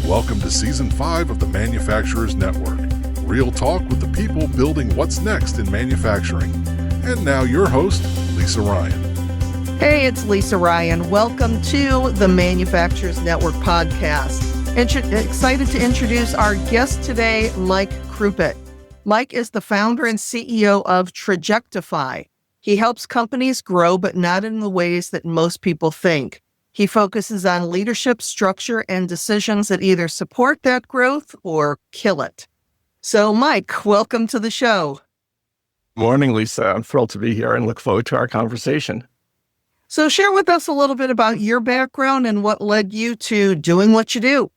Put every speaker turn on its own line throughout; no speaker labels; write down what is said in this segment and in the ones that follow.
Welcome to Season 5 of the Manufacturers Network. Real talk with the people building what's next in manufacturing. And now your host, Lisa Ryan.
Hey, it's Lisa Ryan. Welcome to the Manufacturers Network podcast. Excited to introduce our guest today, Mike Krupit. Mike is the founder and CEO of Trajectify. He helps companies grow, but not in the ways that most people think. He focuses on leadership, structure, and decisions that either support that growth or kill it. So, Mike, welcome to the show.
Morning, Lisa. I'm thrilled to be here and look forward to our conversation.
So share with us a little bit about your background and what led you to doing what you do.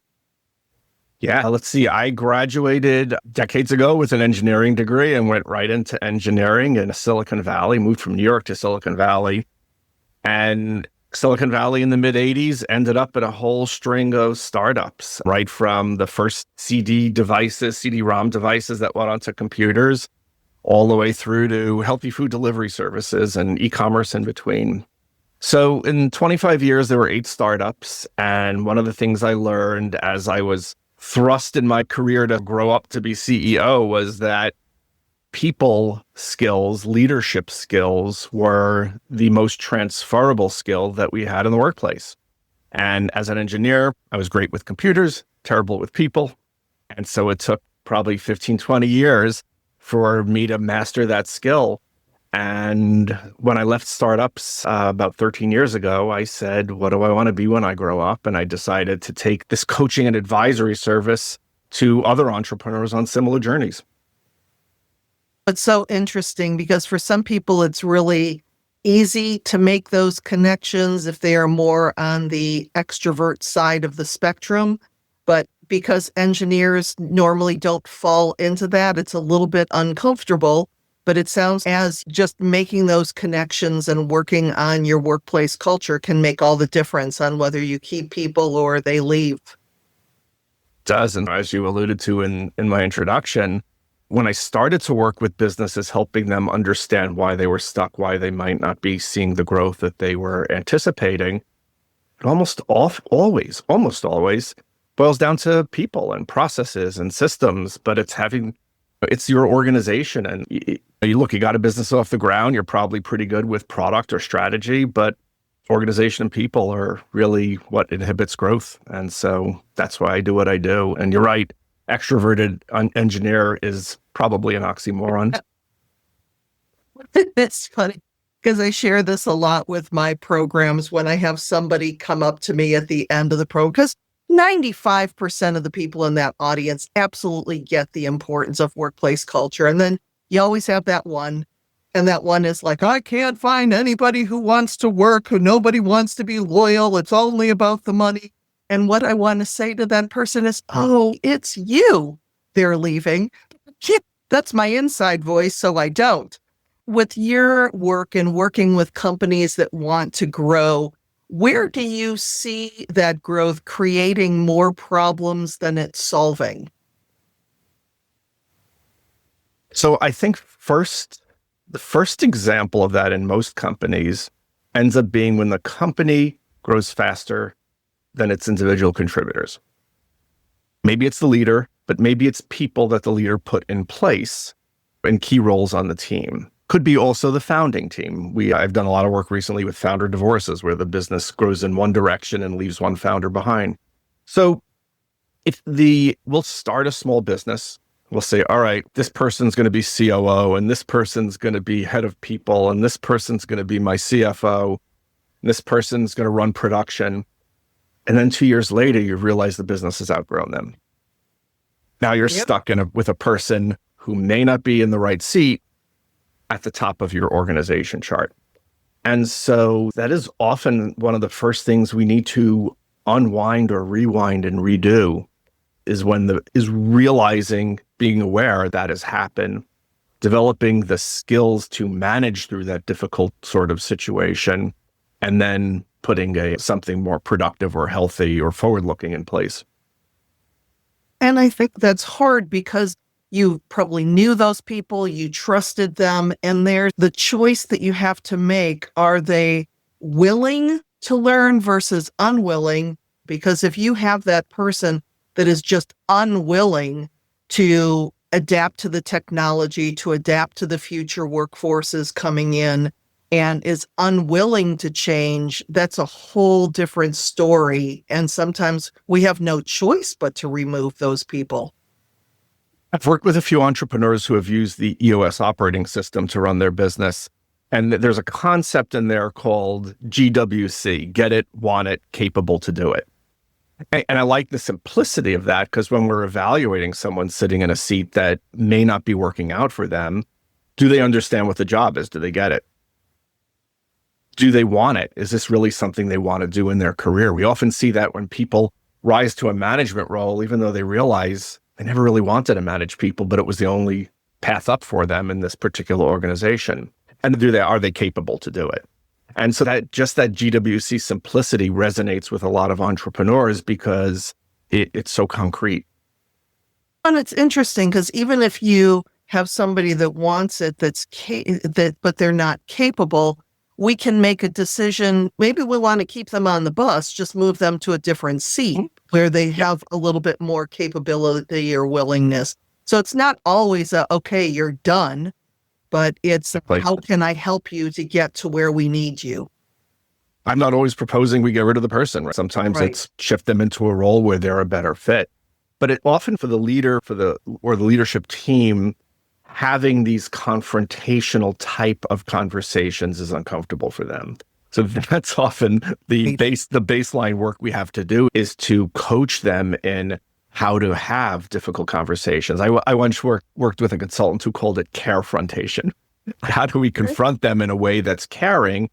Yeah, let's see. I graduated decades ago with an engineering degree and went right into engineering in Silicon Valley, moved from New York to Silicon Valley. And Silicon Valley in the mid-'80s ended up at a whole string of startups, right from the first CD-ROM devices that went onto computers, all the way through to healthy food delivery services and e-commerce in between. So in 25 years, there were 8 startups. And one of the things I learned as I was thrust in my career to grow up to be CEO was that people skills, leadership skills were the most transferable skill that we had in the workplace. And as an engineer, I was great with computers, terrible with people. And so it took probably 15, 20 years for me to master that skill. And when I left startups about 13 years ago, I said, what do I want to be when I grow up? And I decided to take this coaching and advisory service to other entrepreneurs on similar journeys.
It's so interesting because for some people, it's really easy to make those connections if they are more on the extrovert side of the spectrum. But because engineers normally don't fall into that, it's a little bit uncomfortable. But it sounds as just making those connections and working on your workplace culture can make all the difference on whether you keep people or they leave.
It does. And as you alluded to in my introduction, when I started to work with businesses, helping them understand why they were stuck, why they might not be seeing the growth that they were anticipating, it almost always boils down to people and processes and systems, but it's your organization. And you got a business off the ground, you're probably pretty good with product or strategy, but organization and people are really what inhibits growth. And so that's why I do what I do. And you're right, extroverted engineer is probably an oxymoron.
It's funny because I share this a lot with my programs when I have somebody come up to me at the end of the program, because 95% of the people in that audience absolutely get the importance of workplace culture. And then you always have that one, and that one is like, I can't find anybody who wants to work, who nobody wants to be loyal. It's only about the money. And what I want to say to that person is, oh, it's you they're leaving. That's my inside voice, so I don't. With your work and working with companies that want to grow, where do you see that growth creating more problems than it's solving?
So I think the first example of that in most companies ends up being when the company grows faster than its individual contributors. Maybe it's the leader, but maybe it's people that the leader put in place in key roles on the team. Could be also the founding team. I've done a lot of work recently with founder divorces where the business grows in one direction and leaves one founder behind. So we'll start a small business. We'll say, all right, this person's going to be COO and this person's going to be head of people and this person's going to be my CFO and this person's going to run production. And then 2 years later, you realize the business has outgrown them. Now you're stuck with a person who may not be in the right seat at the top of your organization chart. And so that is often one of the first things we need to unwind or rewind and redo is realizing, being aware that has happened, developing the skills to manage through that difficult sort of situation, and then putting something more productive or healthy or forward-looking in place.
And I think that's hard because you probably knew those people, you trusted them, and there's the choice that you have to make. Are they willing to learn versus unwilling? Because if you have that person that is just unwilling to adapt to the technology, to adapt to the future workforces coming in, and is unwilling to change, that's a whole different story. And sometimes we have no choice but to remove those people.
I've worked with a few entrepreneurs who have used the EOS operating system to run their business. And there's a concept in there called GWC, get it, want it, capable to do it. And I like the simplicity of that, because when we're evaluating someone sitting in a seat that may not be working out for them, do they understand what the job is? Do they get it? Do they want it? Is this really something they want to do in their career? We often see that when people rise to a management role, even though they realize they never really wanted to manage people, but it was the only path up for them in this particular organization. And are they capable to do it? And so that GWC simplicity resonates with a lot of entrepreneurs because it's so concrete.
And it's interesting because even if you have somebody that wants it, but they're not capable, we can make a decision. Maybe we want to keep them on the bus, just move them to a different seat where they have a little bit more capability or willingness. So it's not always okay, you're done, but it's how can I help you to get to where we need you?
I'm not always proposing we get rid of the person. Right? Sometimes it's shift them into a role where they're a better fit. But it often for the leader, or the leadership team, having these confrontational type of conversations is uncomfortable for them. So that's often the baseline work we have to do, is to coach them in how to have difficult conversations. I once worked with a consultant who called it carefrontation. How do we confront them in a way that's caring?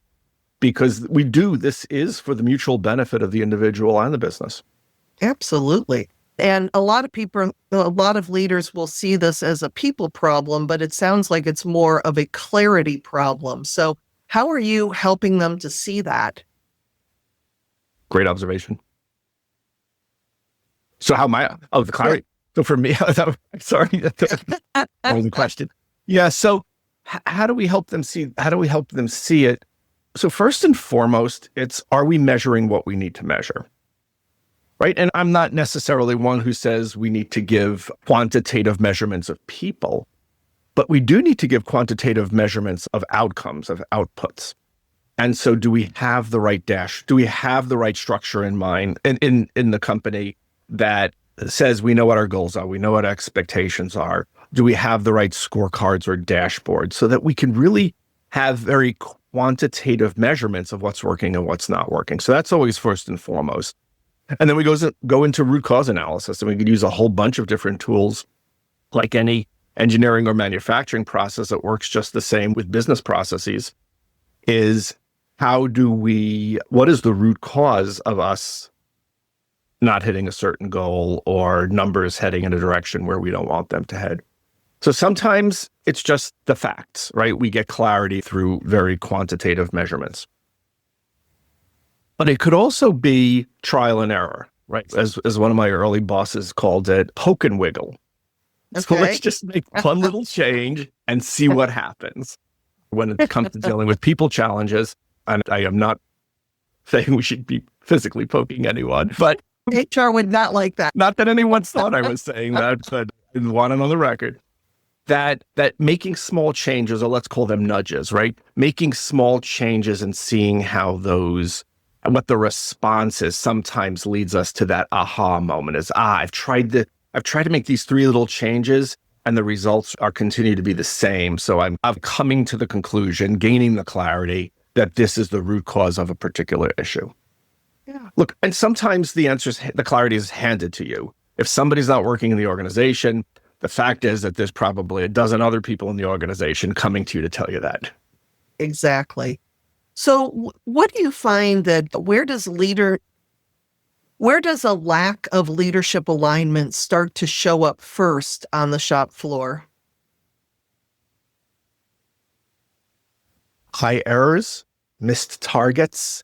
Because this is for the mutual benefit of the individual and the business.
Absolutely. And a lot of leaders will see this as a people problem, but it sounds like it's more of a clarity problem. So how are you helping them to see that?
Great observation. So the clarity. So for me, sorry, that was the question. Yeah. So how do we help them see it? So first and foremost, are we measuring what we need to measure? Right. And I'm not necessarily one who says we need to give quantitative measurements of people, but we do need to give quantitative measurements of outcomes, of outputs. And so do we have the right do we have the right structure in mind in the company that says we know what our goals are, we know what expectations are? Do we have the right scorecards or dashboards so that we can really have very quantitative measurements of what's working and what's not working? So that's always first and foremost. And then we go into root cause analysis, and we could use a whole bunch of different tools, like any engineering or manufacturing process that works just the same with business processes. What is the root cause of us not hitting a certain goal or numbers heading in a direction where we don't want them to head? So sometimes it's just the facts, right? We get clarity through very quantitative measurements. But it could also be trial and error, right? As one of my early bosses called it, poke and wiggle. Okay. So let's just make one little change and see what happens when it comes to dealing with people challenges. And I am not saying we should be physically poking anyone, but
HR would not like that.
Not that anyone thought I was saying that, but I want it on the record. That making small changes, or let's call them nudges, right? Making small changes and seeing what the response is sometimes leads us to that aha moment I've tried to make these 3 little changes and the results continue to be the same. So I'm coming to the conclusion, gaining the clarity that this is the root cause of a particular issue. Yeah. Look, and sometimes the clarity is handed to you. If somebody's not working in the organization, the fact is that there's probably a dozen other people in the organization coming to you to tell you that.
Exactly. So what do you find that where does a lack of leadership alignment start to show up first on the shop floor?
High errors, missed targets,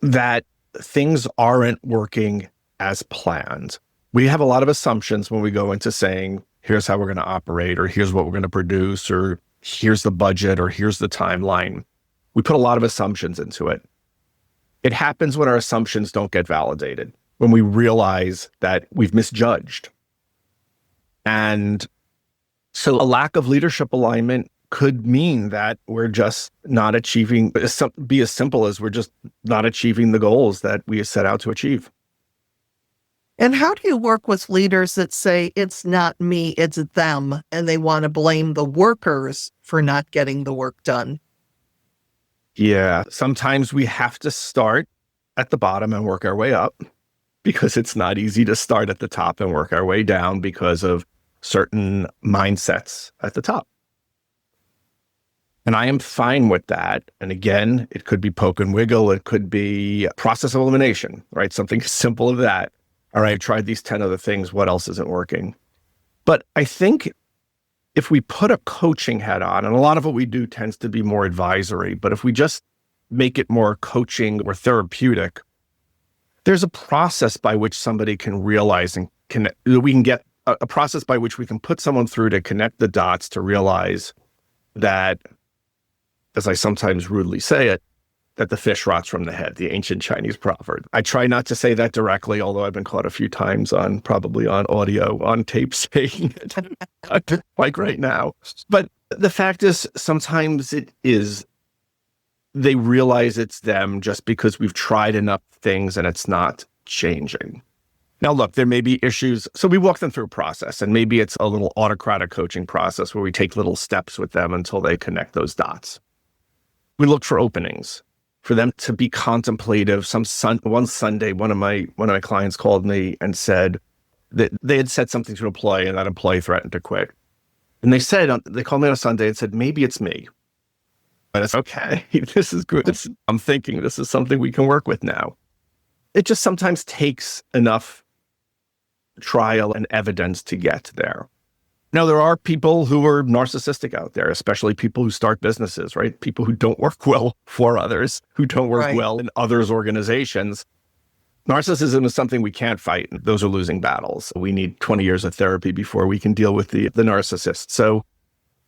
that things aren't working as planned. We have a lot of assumptions when we go into saying, here's how we're going to operate, or here's what we're going to produce, or here's the budget, or here's the timeline. We put a lot of assumptions into it. It happens when our assumptions don't get validated. when we realize that we've misjudged. And so a lack of leadership alignment could mean that we're just not achieving, be as simple as we're just not achieving the goals that we set out to achieve.
And how do you work with leaders that say, it's not me, it's them, and they want to blame the workers for not getting the work done?
Yeah, sometimes we have to start at the bottom and work our way up, because it's not easy to start at the top and work our way down because of certain mindsets at the top. And I am fine with that. And again, it could be poke and wiggle. It could be process elimination, right? Something simple of that. All right, I tried these 10 other things. What else isn't working? But I think if we put a coaching hat on, and a lot of what we do tends to be more advisory, but if we just make it more coaching or therapeutic, there's a process by which somebody can realize and connect. We can get a process by which we can put someone through to connect the dots to realize that, as I sometimes rudely say it, that the fish rots from the head, the ancient Chinese proverb. I try not to say that directly, although I've been caught a few times probably on audio, on tape saying it, like right now. But the fact is, sometimes they realize it's them just because we've tried enough things and it's not changing. Now, look, there may be issues. So we walk them through a process, and maybe it's a little autocratic coaching process where we take little steps with them until they connect those dots. We look for openings for them to be contemplative. One Sunday, one of my clients called me and said that they had said something to an employee, and that employee threatened to quit. And they called me on a Sunday and said, maybe it's me. And it's okay. This is good. I'm thinking this is something we can work with now. It just sometimes takes enough trial and evidence to get there. Now, there are people who are narcissistic out there, especially people who start businesses, right? People who don't work well for others, who don't work well in others' organizations. Narcissism is something we can't fight. Those are losing battles. We need 20 years of therapy before we can deal with the narcissist. So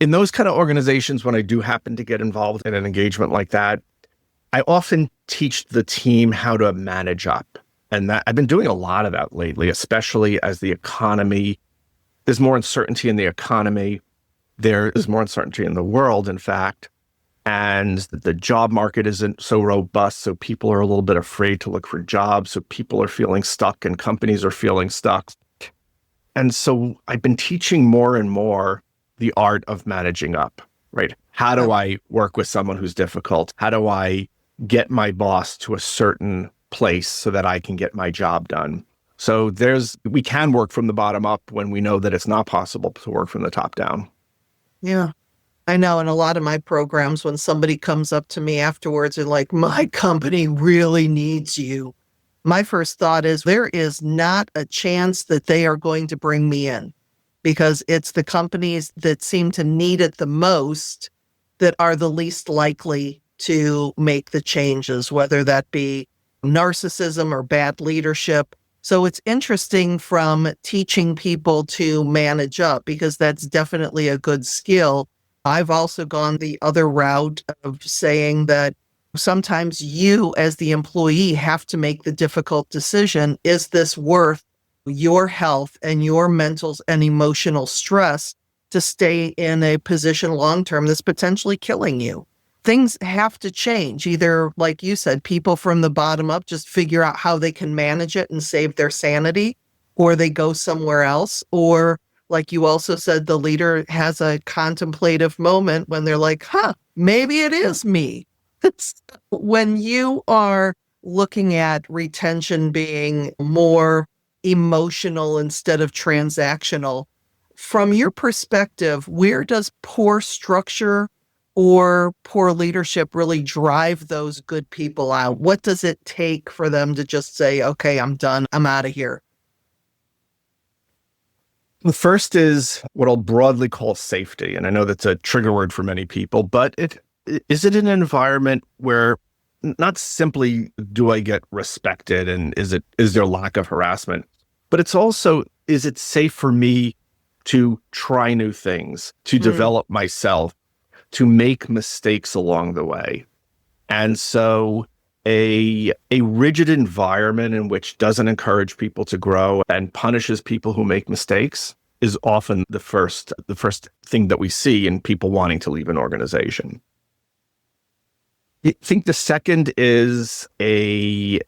in those kind of organizations, when I do happen to get involved in an engagement like that, I often teach the team how to manage up. And that I've been doing a lot of that lately, especially as the economy, there's more uncertainty in the economy. There is more uncertainty in the world, in fact. And the job market isn't so robust. So people are a little bit afraid to look for jobs. So people are feeling stuck and companies are feeling stuck. And so I've been teaching more and more the art of managing up, right? How do I work with someone who's difficult? How do I get my boss to a certain place so that I can get my job done? So we can work from the bottom up when we know that it's not possible to work from the top down.
Yeah, I know. In a lot of my programs, when somebody comes up to me afterwards and like, my company really needs you, my first thought is there is not a chance that they are going to bring me in, because it's the companies that seem to need it the most that are the least likely to make the changes, whether that be narcissism or bad leadership. So it's interesting from teaching people to manage up, because that's definitely a good skill. I've also gone the other route of saying that sometimes you as the employee have to make the difficult decision. Is this worth your health and your mental and emotional stress to stay in a position long-term that's potentially killing you? Things have to change. Either, like you said, people from the bottom up just figure out how they can manage it and save their sanity, or they go somewhere else. Or, like you also said, the leader has a contemplative moment when they're like, maybe it is me. When you are looking at retention being more emotional instead of transactional, from your perspective, where does poor structure or poor leadership really drive those good people out? What does it take for them to just say, okay, I'm done, I'm out of here?
The first is what I'll broadly call safety. And I know that's a trigger word for many people, but is it an environment where not simply do I get respected and is there lack of harassment, but it's also, is it safe for me to try new things, to develop myself, to make mistakes along the way? And so a rigid environment in which doesn't encourage people to grow and punishes people who make mistakes is often the first thing that we see in people wanting to leave an organization. I think the second is a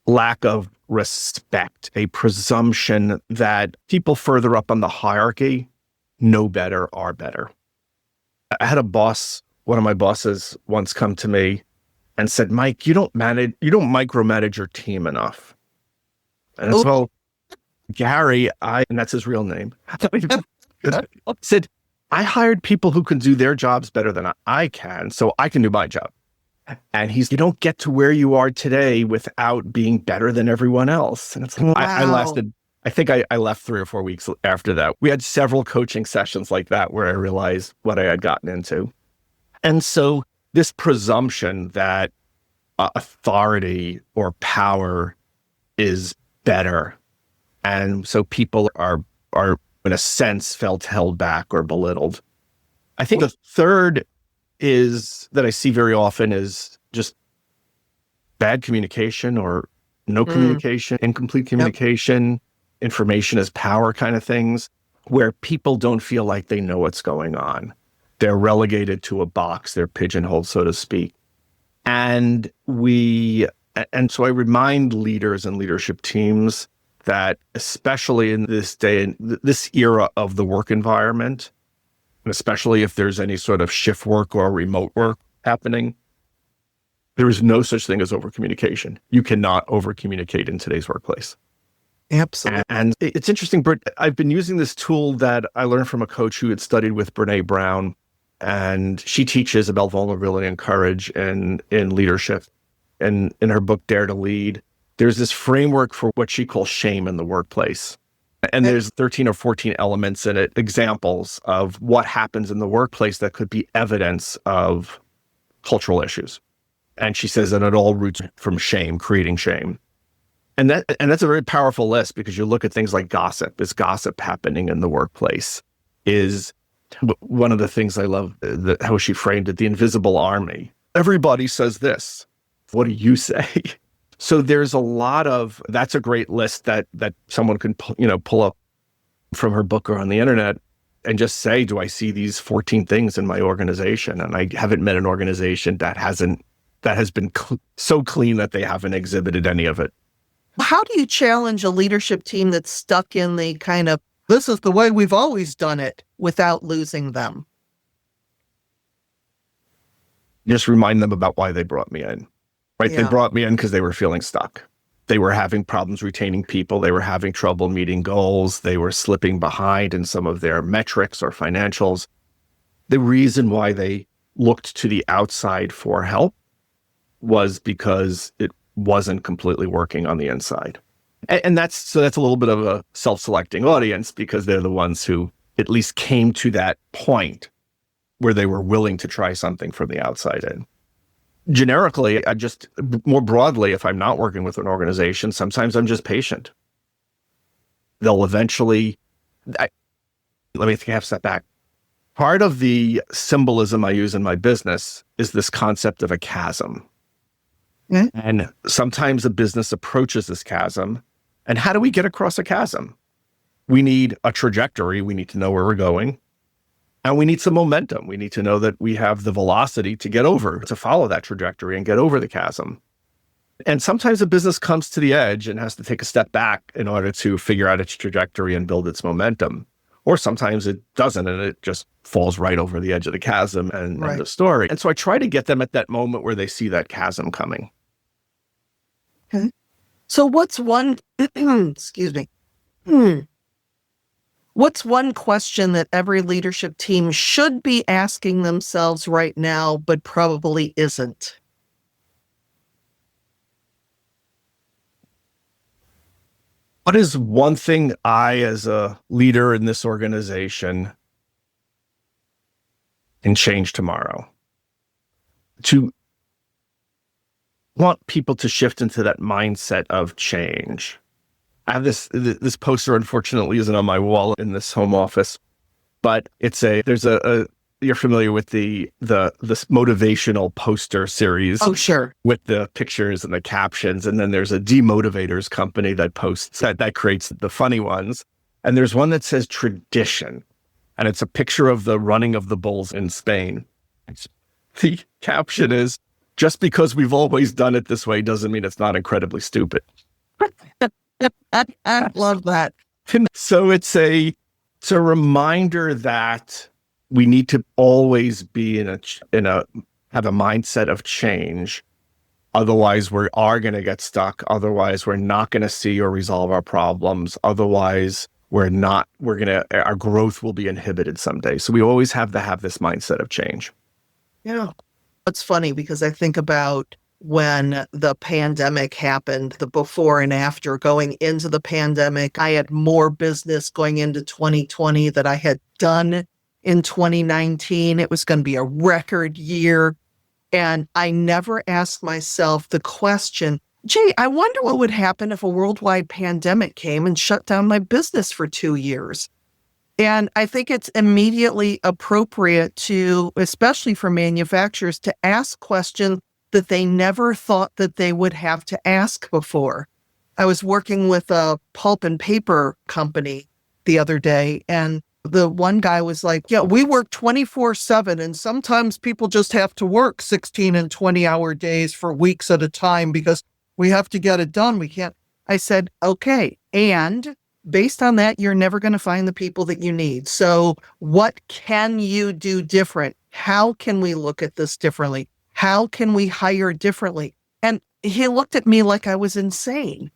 lack of respect, a presumption that people further up on the hierarchy know better, are better. I had one of my bosses once come to me and said, Mike, you don't micromanage your team enough. And it's, well, Gary, and that's his real name, said, I hired people who can do their jobs better than I can, so I can do my job. And you don't get to where you are today without being better than everyone else. And it's like, wow. I think I left 3 or 4 weeks after that. We had several coaching sessions like that where I realized what I had gotten into. And so this presumption that authority or power is better. And so people are in a sense felt held back or belittled. I think the third is that I see very often is just bad communication or no communication, incomplete communication, information as power kind of things, where people don't feel like they know what's going on. They're relegated to a box, they're pigeonholed, so to speak. And so I remind leaders and leadership teams that especially in this day, this era of the work environment, and especially if there's any sort of shift work or remote work happening, there is no such thing as overcommunication. You cannot overcommunicate in today's workplace.
Absolutely.
And it's interesting, Britt, I've been using this tool that I learned from a coach who had studied with Brene Brown, and she teaches about vulnerability and courage in leadership. And in her book, Dare to Lead, there's this framework for what she calls shame in the workplace. And there's 13 or 14 elements in it, examples of what happens in the workplace that could be evidence of cultural issues. And she says that it all roots from shame, creating shame. And that's a very powerful list, because you look at things like gossip. Is gossip happening in the workplace? Is one of the things I love, how she framed it, the invisible army. Everybody says this. What do you say? So there's a lot of, that's a great list that someone can pull up from her book or on the internet and just say, do I see these 14 things in my organization? And I haven't met an organization that has been so clean that they haven't exhibited any of it.
How do you challenge a leadership team that's stuck in the kind of, this is the way we've always done it, without losing them?
Just remind them about why they brought me in. Right? Yeah. They brought me in because they were feeling stuck. They were having problems retaining people. They were having trouble meeting goals. They were slipping behind in some of their metrics or financials. The reason why they looked to the outside for help was because it wasn't completely working on the inside. And that's a little bit of a self-selecting audience, because they're the ones who at least came to that point where they were willing to try something from the outside in. Generically, more broadly, if I'm not working with an organization, sometimes I'm just patient. They'll eventually, let me take a half step back. Part of the symbolism I use in my business is this concept of a chasm. Mm-hmm. And sometimes a business approaches this chasm. And how do we get across a chasm? We need a trajectory. We need to know where we're going. And we need some momentum. We need to know that we have the velocity to follow that trajectory and get over the chasm. And sometimes a business comes to the edge and has to take a step back in order to figure out its trajectory and build its momentum. Or sometimes it doesn't, and it just falls right over the edge of the chasm and the story. And so I try to get them at that moment where they see that chasm coming.
Okay. So what's one, excuse me. What's one question that every leadership team should be asking themselves right now, but probably isn't?
What is one thing I, as a leader in this organization, can change tomorrow? To want people to shift into that mindset of change. I have this poster, unfortunately, isn't on my wall in this home office, but there's a you're familiar with this motivational poster series.
Oh, sure.
With the pictures and the captions. And then there's a demotivators company that posts that creates the funny ones. And there's one that says tradition. And it's a picture of the running of the bulls in Spain. The caption is, just because we've always done it this way doesn't mean it's not incredibly stupid.
I love that.
And so it's a reminder that we need to always be have a mindset of change. Otherwise, we are going to get stuck. Otherwise, we're not going to see or resolve our problems. Otherwise, our growth will be inhibited someday. So we always have to have this mindset of change.
Yeah. It's funny because I think about when the pandemic happened, the before and after. Going into the pandemic, I had more business going into 2020 that I had done in 2019. It was going to be a record year. And I never asked myself the question, gee, I wonder what would happen if a worldwide pandemic came and shut down my business for 2 years. And I think it's immediately appropriate to, especially for manufacturers, to ask questions that they never thought that they would have to ask before. I was working with a pulp and paper company the other day, and the one guy was like, yeah, we work 24/7, and sometimes people just have to work 16 and 20-hour days for weeks at a time because we have to get it done. We can't. I said, okay. And based on that, you're never going to find the people that you need. So what can you do different? How can we look at this differently? How can we hire differently? And he looked at me like I was insane.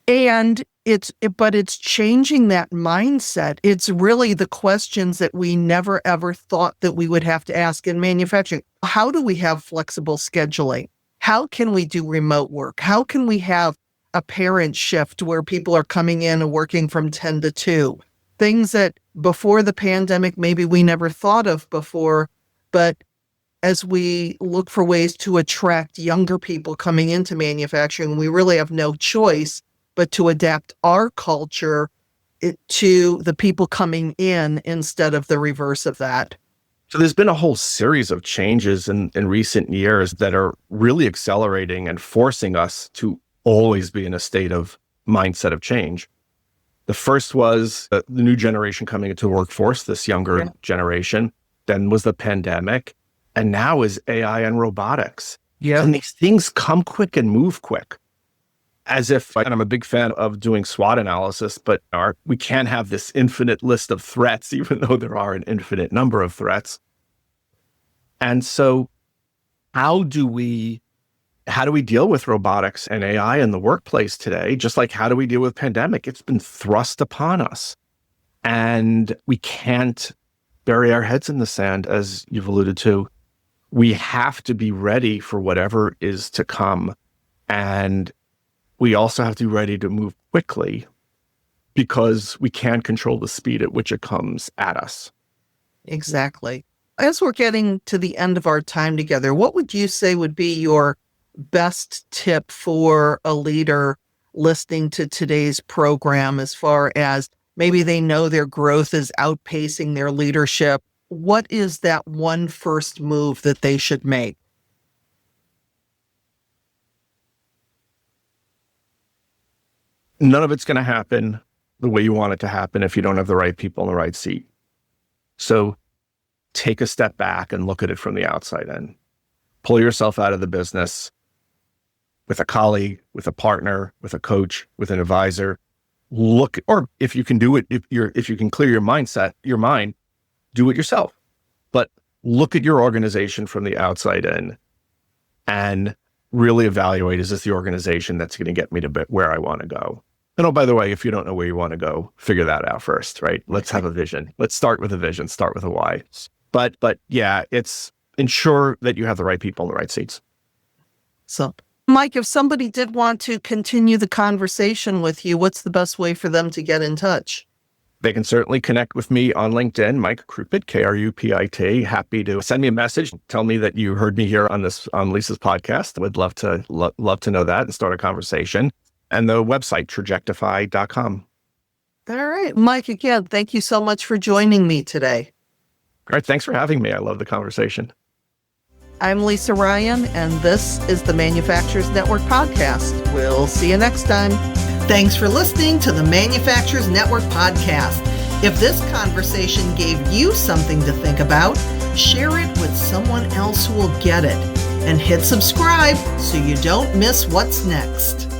And it's changing that mindset. It's really the questions that we never, ever thought that we would have to ask in manufacturing. How do we have flexible scheduling? How can we do remote work? How can we have a parent shift where people are coming in and working from 10 to 2? Things that before the pandemic, maybe we never thought of before, but as we look for ways to attract younger people coming into manufacturing, we really have no choice but to adapt our culture to the people coming in instead of the reverse of that.
So there's been a whole series of changes in recent years that are really accelerating and forcing us to always be in a state of mindset of change. The first was the new generation coming into the workforce, this younger generation. Then was the pandemic. And now is AI and robotics.
Yeah.
And these things come quick and move quick. As if, and I'm a big fan of doing SWOT analysis, but we can't have this infinite list of threats, even though there are an infinite number of threats. And so how do we deal with robotics and AI in the workplace today? Just like how do we deal with pandemic? It's been thrust upon us. And we can't bury our heads in the sand, as you've alluded to. We have to be ready for whatever is to come. And we also have to be ready to move quickly because we can't control the speed at which it comes at us.
Exactly. As we're getting to the end of our time together, what would you say would be your best tip for a leader listening to today's program as far as maybe they know their growth is outpacing their leadership? What is that one first move that they should make?
None of it's going to happen the way you want it to happen if you don't have the right people in the right seat. So take a step back and look at it from the outside in. Pull yourself out of the business with a colleague, with a partner, with a coach, with an advisor. Look, or if you can do it, if you can clear your mind, do it yourself. But look at your organization from the outside in and really evaluate, is this the organization that's going to get me to where I want to go? And oh, by the way, if you don't know where you want to go, figure that out first, right? Let's have a vision. Let's start with a vision, start with a why. But yeah, it's ensure that you have the right people in the right seats.
So, Mike, if somebody did want to continue the conversation with you, what's the best way for them to get in touch?
They can certainly connect with me on LinkedIn, Mike Krupit, Krupit. Happy to send me a message. Tell me that you heard me here on Lisa's podcast. Would love to know that and start a conversation. And the website, Trajectify.com.
All right. Mike, again, thank you so much for joining me today.
All right. Thanks for having me. I love the conversation.
I'm Lisa Ryan, and this is the Manufacturers Network podcast. We'll see you next time. Thanks for listening to the Manufacturers Network podcast. If this conversation gave you something to think about, share it with someone else who will get it. And hit subscribe so you don't miss what's next.